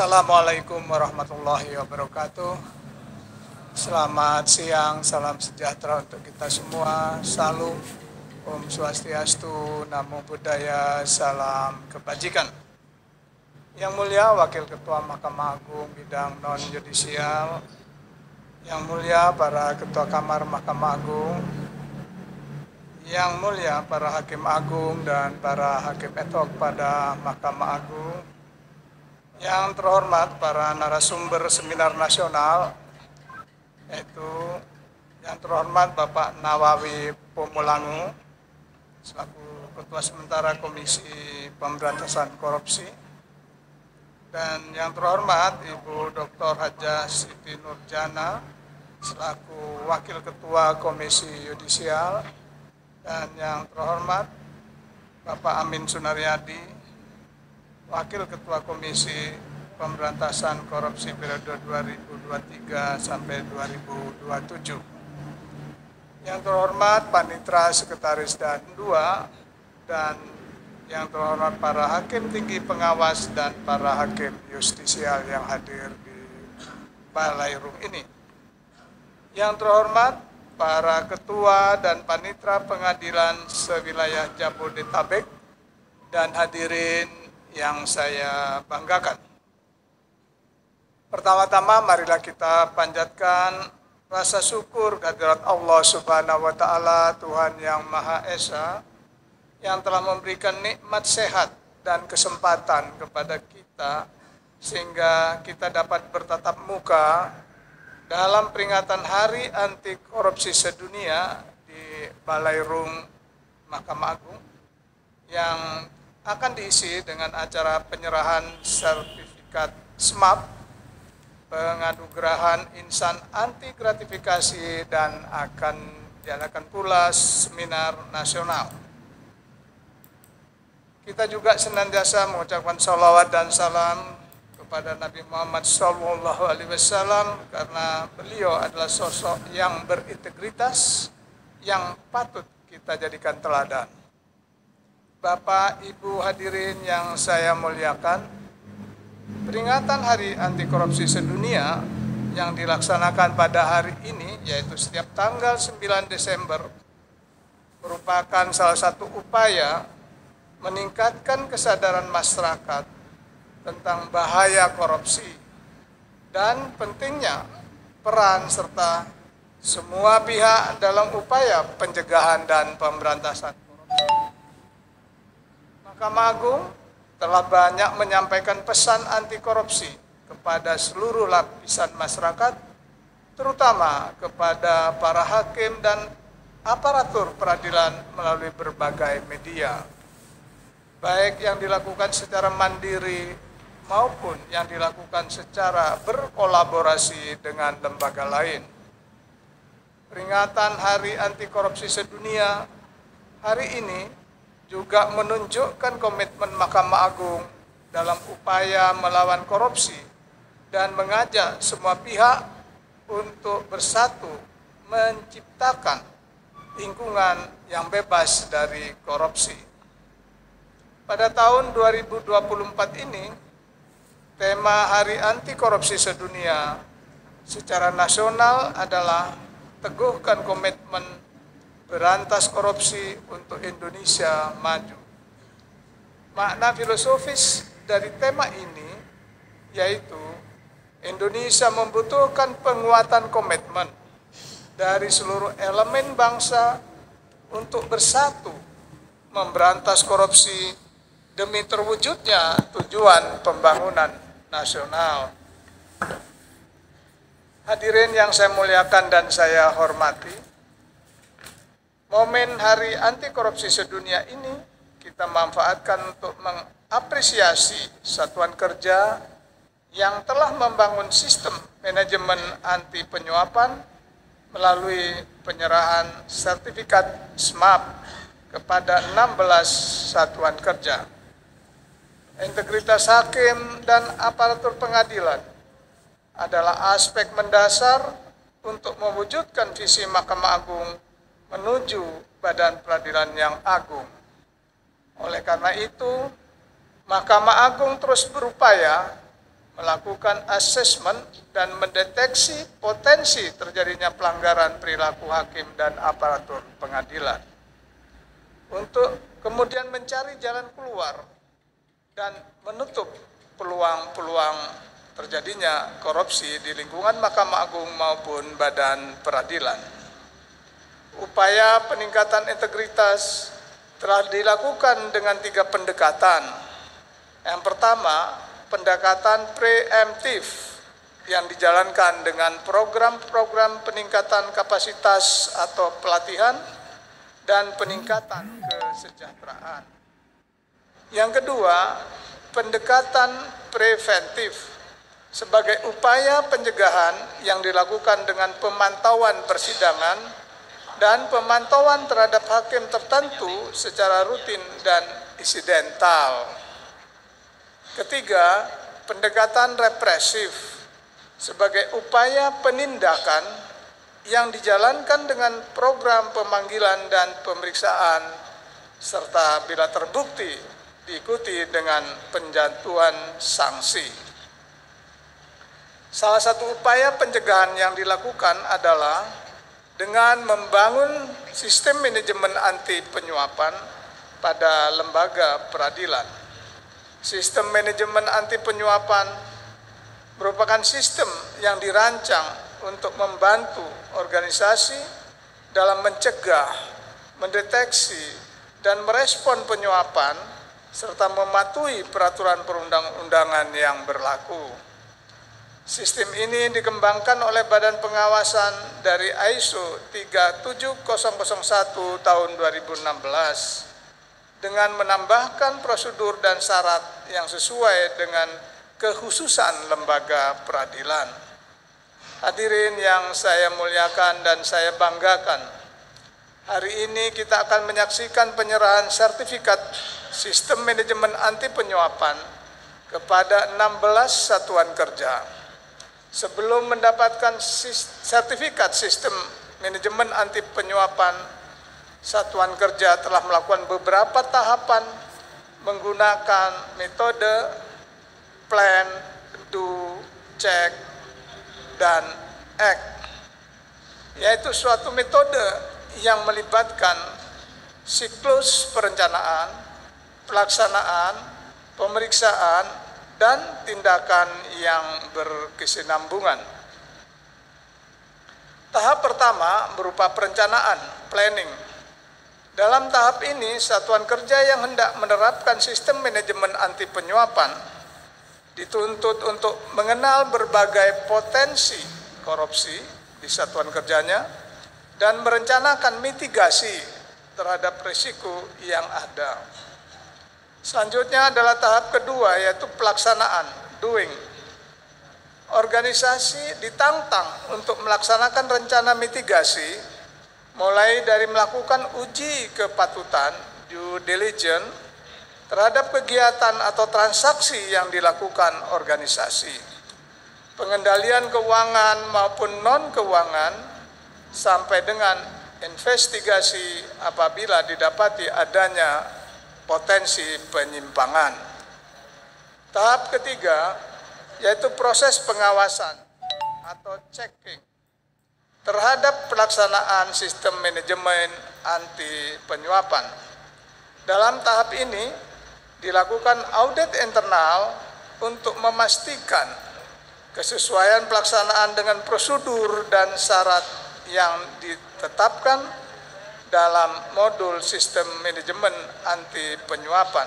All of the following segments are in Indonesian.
Assalamualaikum warahmatullahi wabarakatuh. Selamat siang, salam sejahtera untuk kita semua. Salam, Om Swastiastu, Namo Buddhaya, salam kebajikan. Yang mulia Wakil Ketua Mahkamah Agung bidang non-yudisial, yang mulia para Ketua Kamar Mahkamah Agung, yang mulia para Hakim Agung dan para Hakim ad hoc pada Mahkamah Agung, yang terhormat para narasumber seminar nasional, yaitu yang terhormat Bapak Nawawi Pomulangu selaku Ketua Sementara Komisi Pemberantasan Korupsi, dan yang terhormat Ibu Dr. Hajah Siti Nurjana selaku Wakil Ketua Komisi Yudisial, dan yang terhormat Bapak Amin Sunaryadi, Wakil Ketua Komisi Pemberantasan Korupsi periode 2023 sampai 2027. Yang terhormat Panitra Sekretaris dan 2, dan yang terhormat para Hakim Tinggi Pengawas dan para Hakim Justisial yang hadir di Balairum ini. Yang terhormat para Ketua dan Panitra Pengadilan sewilayah Jabodetabek dan hadirin yang saya banggakan. Pertama-tama marilah kita panjatkan rasa syukur kehadirat Allah Subhanahu wa taala, Tuhan yang Maha Esa, yang telah memberikan nikmat sehat dan kesempatan kepada kita sehingga kita dapat bertatap muka dalam peringatan Hari Anti Korupsi Sedunia di Balairum Mahkamah Agung yang akan diisi dengan acara penyerahan sertifikat SMAP, penganugerahan insan anti gratifikasi, dan akan diadakan pula seminar nasional. Kita juga senantiasa mengucapkan sholawat dan salam kepada Nabi Muhammad SAW karena beliau adalah sosok yang berintegritas yang patut kita jadikan teladan. Bapak, Ibu hadirin yang saya muliakan, peringatan Hari Anti Korupsi Sedunia yang dilaksanakan pada hari ini, yaitu setiap tanggal 9 Desember, merupakan salah satu upaya meningkatkan kesadaran masyarakat tentang bahaya korupsi dan pentingnya peran serta semua pihak dalam upaya pencegahan dan pemberantasan korupsi. Mahkamah Agung telah banyak menyampaikan pesan anti korupsi kepada seluruh lapisan masyarakat, terutama kepada para hakim dan aparatur peradilan melalui berbagai media, baik yang dilakukan secara mandiri maupun yang dilakukan secara berkolaborasi dengan lembaga lain. Peringatan Hari Anti Korupsi Sedunia hari ini juga menunjukkan komitmen Mahkamah Agung dalam upaya melawan korupsi dan mengajak semua pihak untuk bersatu menciptakan lingkungan yang bebas dari korupsi. Pada tahun 2024 ini, tema Hari Anti Korupsi Sedunia secara nasional adalah teguhkan komitmen berantas korupsi untuk Indonesia maju. Makna filosofis dari tema ini yaitu Indonesia membutuhkan penguatan komitmen dari seluruh elemen bangsa untuk bersatu memberantas korupsi demi terwujudnya tujuan pembangunan nasional. Hadirin yang saya muliakan dan saya hormati, momen Hari Anti Korupsi Sedunia ini kita manfaatkan untuk mengapresiasi satuan kerja yang telah membangun sistem manajemen anti penyuapan melalui penyerahan sertifikat SMAP kepada 16 satuan kerja. Integritas hakim dan aparatur pengadilan adalah aspek mendasar untuk mewujudkan visi Mahkamah Agung menuju badan peradilan yang agung. Oleh karena itu, Mahkamah Agung terus berupaya melakukan asesmen dan mendeteksi potensi terjadinya pelanggaran perilaku hakim dan aparatur pengadilan, untuk kemudian mencari jalan keluar dan menutup peluang-peluang terjadinya korupsi di lingkungan Mahkamah Agung maupun badan peradilan. Upaya peningkatan integritas telah dilakukan dengan 3 pendekatan. Yang pertama, pendekatan preemptif yang dijalankan dengan program-program peningkatan kapasitas atau pelatihan dan peningkatan kesejahteraan. Yang kedua, pendekatan preventif sebagai upaya pencegahan yang dilakukan dengan pemantauan persidangan dan pemantauan terhadap hakim tertentu secara rutin dan insidental. Ketiga, pendekatan represif sebagai upaya penindakan yang dijalankan dengan program pemanggilan dan pemeriksaan serta bila terbukti diikuti dengan penjatuhan sanksi. Salah satu upaya pencegahan yang dilakukan adalah dengan membangun sistem manajemen anti penyuapan pada lembaga peradilan. Sistem manajemen anti penyuapan merupakan sistem yang dirancang untuk membantu organisasi dalam mencegah, mendeteksi, dan merespon penyuapan serta mematuhi peraturan perundang-undangan yang berlaku. Sistem ini dikembangkan oleh Badan Pengawasan dari ISO 37001 tahun 2016 dengan menambahkan prosedur dan syarat yang sesuai dengan kekhususan lembaga peradilan. Hadirin yang saya muliakan dan saya banggakan, hari ini kita akan menyaksikan penyerahan sertifikat sistem manajemen anti penyuapan kepada 16 satuan kerja. Sebelum mendapatkan sertifikat sistem manajemen anti penyuapan, satuan kerja telah melakukan beberapa tahapan menggunakan metode plan, do, check, dan act, yaitu suatu metode yang melibatkan siklus perencanaan, pelaksanaan, pemeriksaan, dan tindakan yang berkesinambungan. Tahap pertama berupa perencanaan, planning. Dalam tahap ini, satuan kerja yang hendak menerapkan sistem manajemen anti penyuapan dituntut untuk mengenal berbagai potensi korupsi di satuan kerjanya dan merencanakan mitigasi terhadap risiko yang ada. Selanjutnya adalah tahap kedua, yaitu pelaksanaan, doing. Organisasi ditantang untuk melaksanakan rencana mitigasi mulai dari melakukan uji kepatutan, due diligence, terhadap kegiatan atau transaksi yang dilakukan organisasi, pengendalian keuangan maupun non-keuangan, sampai dengan investigasi apabila didapati adanya potensi penyimpangan. Tahap ketiga yaitu proses pengawasan atau checking terhadap pelaksanaan sistem manajemen anti penyuapan. Dalam tahap ini dilakukan audit internal untuk memastikan kesesuaian pelaksanaan dengan prosedur dan syarat yang ditetapkan dalam modul sistem manajemen anti penyuapan.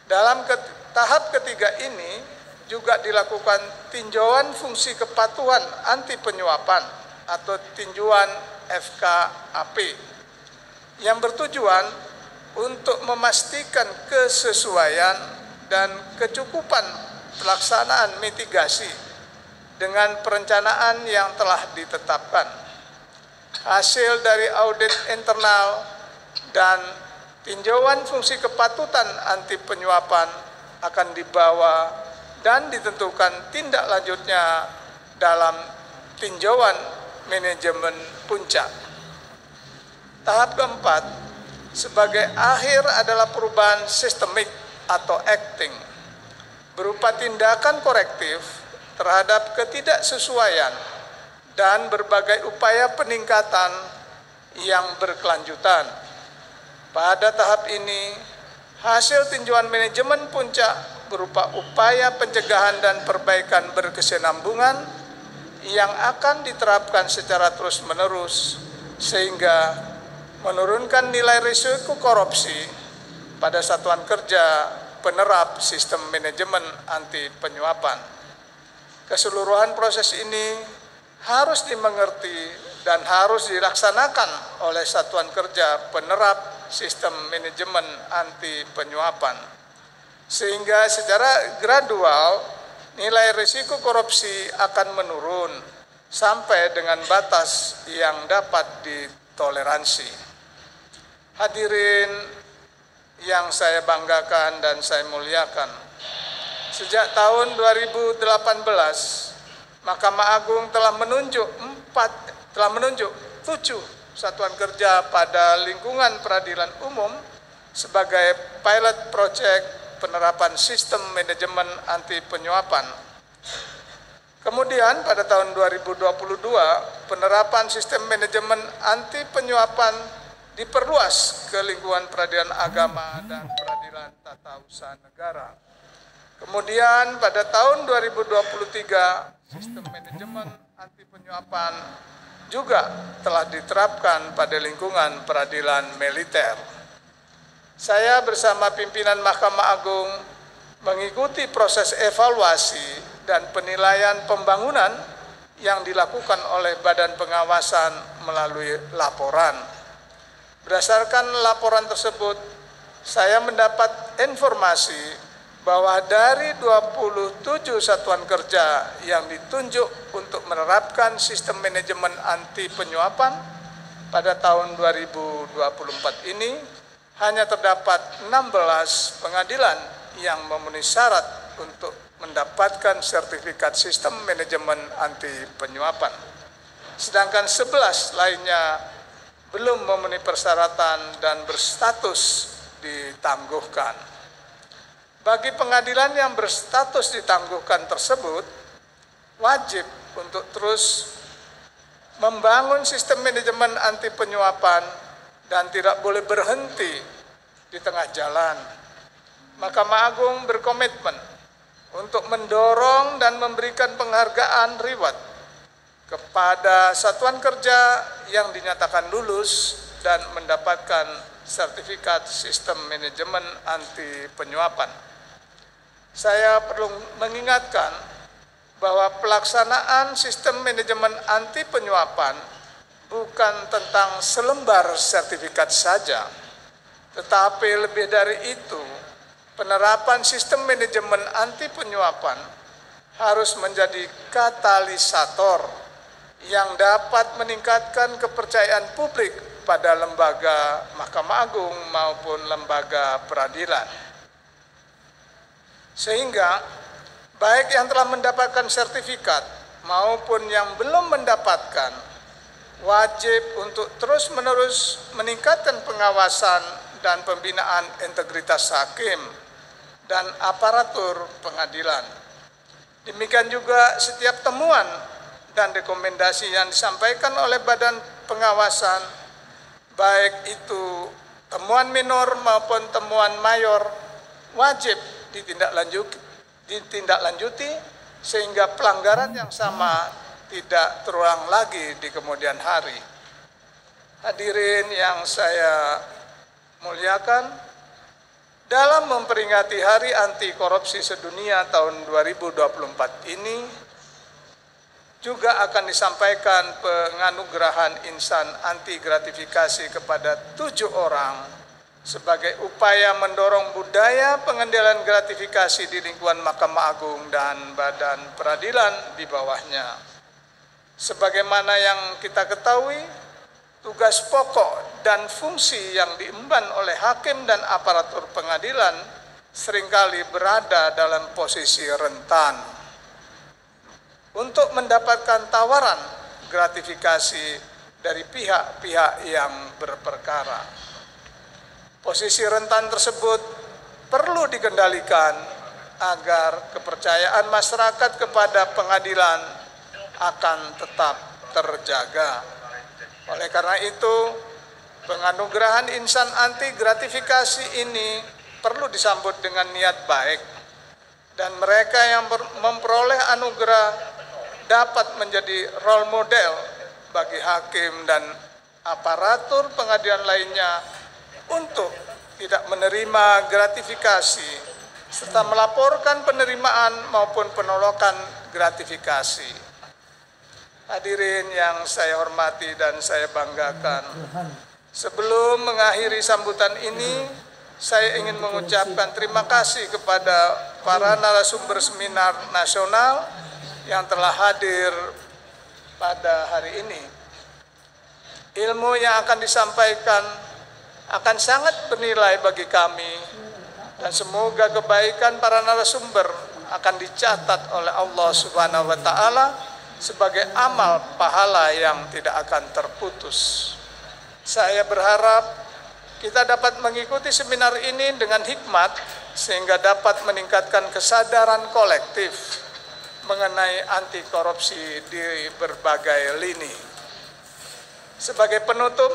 Dalam tahap ketiga ini juga dilakukan tinjauan fungsi kepatuhan anti penyuapan atau tinjauan FKAP yang bertujuan untuk memastikan kesesuaian dan kecukupan pelaksanaan mitigasi dengan perencanaan yang telah ditetapkan. Hasil dari audit internal dan tinjauan fungsi kepatutan anti penyuapan akan dibawa dan ditentukan tindak lanjutnya dalam tinjauan manajemen puncak. Tahap keempat sebagai akhir adalah perubahan sistemik atau acting. berupa tindakan korektif terhadap ketidaksesuaian dan berbagai upaya peningkatan yang berkelanjutan. Pada tahap ini, hasil tinjauan manajemen puncak berupa upaya pencegahan dan perbaikan berkesinambungan yang akan diterapkan secara terus-menerus sehingga menurunkan nilai risiko korupsi pada satuan kerja penerap sistem manajemen anti penyuapan. Keseluruhan proses ini harus dimengerti dan harus dilaksanakan oleh satuan kerja penerap sistem manajemen anti penyuapan, sehingga secara gradual nilai risiko korupsi akan menurun sampai dengan batas yang dapat ditoleransi. Hadirin yang saya banggakan dan saya muliakan, sejak tahun 2018 Mahkamah Agung telah menunjuk 7 satuan kerja pada lingkungan peradilan umum sebagai pilot project penerapan sistem manajemen anti penyuapan. Kemudian pada tahun 2022 penerapan sistem manajemen anti penyuapan diperluas ke lingkungan peradilan agama dan peradilan tata usaha negara. Kemudian pada tahun 2023 sistem manajemen anti penyuapan juga telah diterapkan pada lingkungan peradilan militer. Saya bersama pimpinan Mahkamah Agung mengikuti proses evaluasi dan penilaian pembangunan yang dilakukan oleh Badan Pengawasan melalui laporan. Berdasarkan laporan tersebut, saya mendapat informasi bahwa dari 27 satuan kerja yang ditunjuk untuk menerapkan sistem manajemen anti penyuapan pada tahun 2024 ini, hanya terdapat 16 pengadilan yang memenuhi syarat untuk mendapatkan sertifikat sistem manajemen anti penyuapan. Sedangkan 11 lainnya belum memenuhi persyaratan dan berstatus ditangguhkan. Bagi pengadilan yang berstatus ditangguhkan tersebut, wajib untuk terus membangun sistem manajemen anti penyuapan dan tidak boleh berhenti di tengah jalan. Mahkamah Agung berkomitmen untuk mendorong dan memberikan penghargaan reward kepada satuan kerja yang dinyatakan lulus dan mendapatkan sertifikat sistem manajemen anti penyuapan. Saya perlu mengingatkan bahwa pelaksanaan sistem manajemen anti penyuapan bukan tentang selembar sertifikat saja, tetapi lebih dari itu, penerapan sistem manajemen anti penyuapan harus menjadi katalisator yang dapat meningkatkan kepercayaan publik pada lembaga Mahkamah Agung maupun lembaga peradilan. Sehingga baik yang telah mendapatkan sertifikat maupun yang belum mendapatkan wajib untuk terus-menerus meningkatkan pengawasan dan pembinaan integritas hakim dan aparatur pengadilan. Demikian juga setiap temuan dan rekomendasi yang disampaikan oleh Badan Pengawasan, baik itu temuan minor maupun temuan mayor, wajib ditindaklanjuti sehingga pelanggaran yang sama tidak terulang lagi di kemudian hari. Hadirin yang saya muliakan, dalam memperingati Hari Anti Korupsi Sedunia tahun 2024 ini juga akan disampaikan penganugerahan insan anti gratifikasi kepada 7 orang sebagai upaya mendorong budaya pengendalian gratifikasi di lingkungan Mahkamah Agung dan badan peradilan di bawahnya. Sebagaimana yang kita ketahui, tugas pokok dan fungsi yang diemban oleh hakim dan aparatur pengadilan seringkali berada dalam posisi rentan untuk mendapatkan tawaran gratifikasi dari pihak-pihak yang berperkara. Posisi rentan tersebut perlu dikendalikan agar kepercayaan masyarakat kepada pengadilan akan tetap terjaga. Oleh karena itu, penganugerahan insan anti gratifikasi ini perlu disambut dengan niat baik, dan mereka yang memperoleh anugerah dapat menjadi role model bagi hakim dan aparatur pengadilan lainnya untuk tidak menerima gratifikasi serta melaporkan penerimaan maupun penolakan gratifikasi. Hadirin yang saya hormati dan saya banggakan, sebelum mengakhiri sambutan ini, saya ingin mengucapkan terima kasih kepada para narasumber seminar nasional yang telah hadir pada hari ini. Ilmu yang akan disampaikan akan sangat bernilai bagi kami, dan semoga kebaikan para narasumber akan dicatat oleh Allah Subhanahu wa Ta'ala sebagai amal pahala yang tidak akan terputus. Saya berharap kita dapat mengikuti seminar ini dengan hikmat sehingga dapat meningkatkan kesadaran kolektif mengenai anti korupsi di berbagai lini. Sebagai penutup,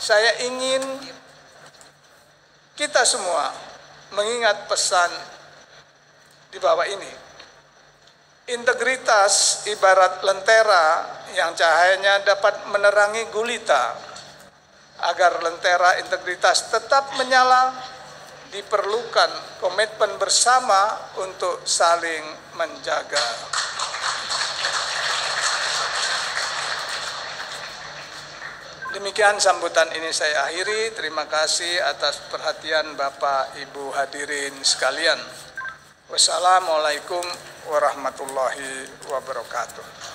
saya ingin kita semua mengingat pesan di bawah ini. Integritas ibarat lentera yang cahayanya dapat menerangi gulita. Agar lentera integritas tetap menyala, diperlukan komitmen bersama untuk saling menjaga. Demikian sambutan ini saya akhiri. Terima kasih atas perhatian Bapak Ibu hadirin sekalian. Wassalamualaikum warahmatullahi wabarakatuh.